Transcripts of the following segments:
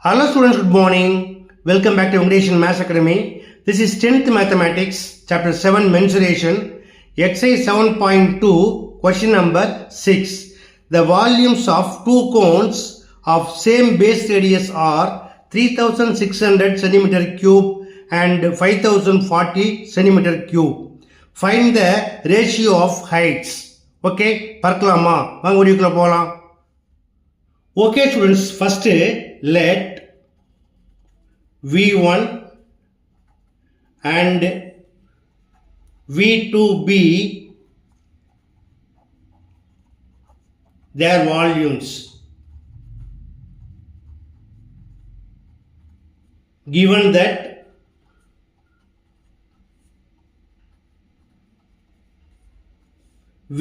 Hello students, good morning. Welcome back to English and Maths Academy. This is 10th Mathematics, Chapter 7, Mensuration, Exercise 7.2, question number 6. The volumes of two cones of same base radius are 3600 cm cube and 5040 cm cube. Find the ratio of heights. Okay, பார்க்கலாமா? வாங்க வீடியோக்குள்ள போலாம். Okay students, first let V1 and V2 be their volumes. Given that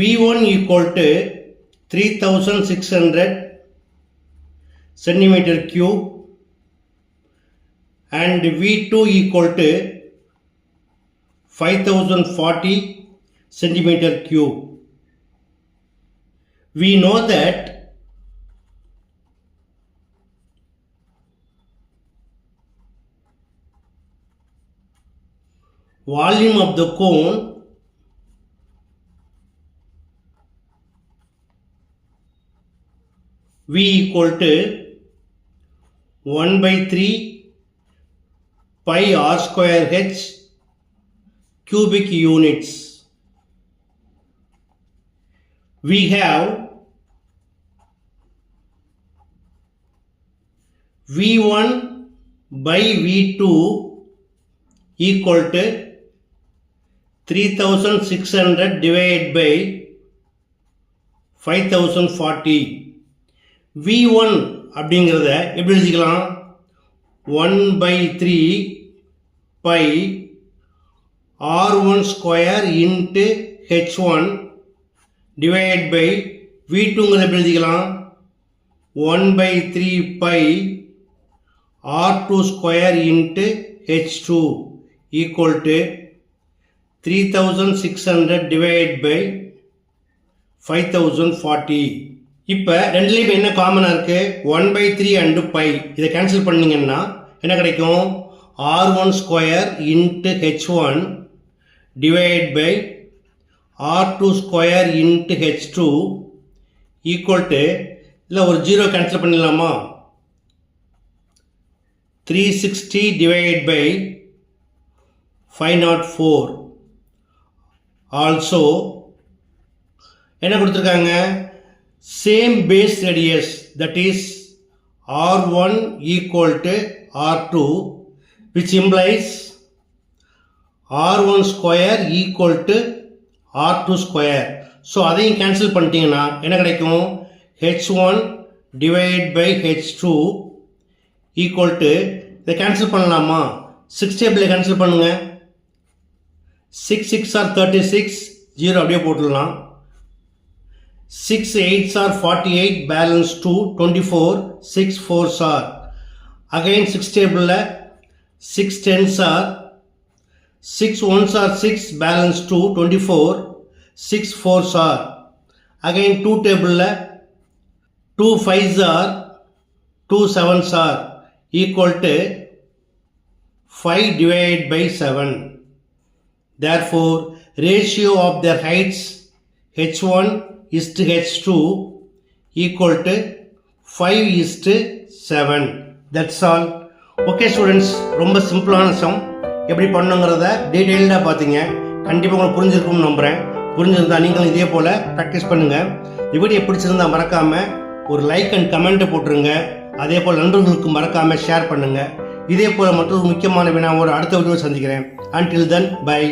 V1 equal to 3600 centimeter cube and V2 equal to 5040 centimeter cube. We know that volume of the cone V equal to 1 by 3 pi r square h cubic units. We have V1 by V2 equal to 3600 divided by 5040. V1 அப்படிங்கிறத எப்படி எழுதிக்கலாம்? 1 by 3 pi r1 square into h1 divided by V2ங்கிறத எப்படி எழுதிக்கலாம்? 1 by 3 pi r2 square into h2 equal to 3600 divided by 5040. இப்போ ரெண்டுலேயும் என்ன காமனாக இருக்கு? 1 by 3 and pi. இதை கேன்சல் பண்ணிங்கன்னா என்ன கிடைக்கும்? r1 square into h1 divided by r2 square into h2 equal to, இல்லை ஒரு 0 கேன்சல் பண்ணிடலாமா? 360 divided by 504. ஆல்சோ என்ன கொடுத்துருக்காங்க? Same base radius, that is R1 equal to R2, which implies R1 square equal to R2 square. So அதையும் cancel பண்ணிட்டீங்கன்னா என்ன கிடைக்கும்? H1 divided by H2 equal to, இதை கேன்சல் பண்ணலாமா? 6 டேபிளை கேன்சல் பண்ணுங்க. 6 6 are 36, 0 அப்படியே போட்டுடலாம். 6 8s are 48, balance 2, 24, 6 4s are. Again 6 table 6 10s are, 6 1s are 6, balance 2, 24, 6 4s are. Again 2 table 2 5s are, 2 7s are, equal to 5 divided by 7. Therefore, ratio of their heights h1 is to h2 equal to 5 is to 7. That's all. Okay students, ரொம்ப சிம்பிளான some எப்படி பண்ணுங்கிறத டீட்டெயில்டாக பார்த்தீங்க. கண்டிப்பாக உங்களுக்கு புரிஞ்சிருக்கும்னு நம்புகிறேன். புரிஞ்சிருந்தா நீங்களும் இதே போல் ப்ராக்டிஸ் பண்ணுங்கள். வீடியோ பிடிச்சிருந்தா மறக்காமல் ஒரு லைக் அண்ட் கமெண்ட்டை போட்டுருங்க. அதே போல் நண்பர்களுக்கு மறக்காமல் ஷேர் பண்ணுங்கள். இதே போல் மற்றொரு முக்கியமான வினாவோடு அடுத்த வீடியோ சந்திக்கிறேன். Until then, bye.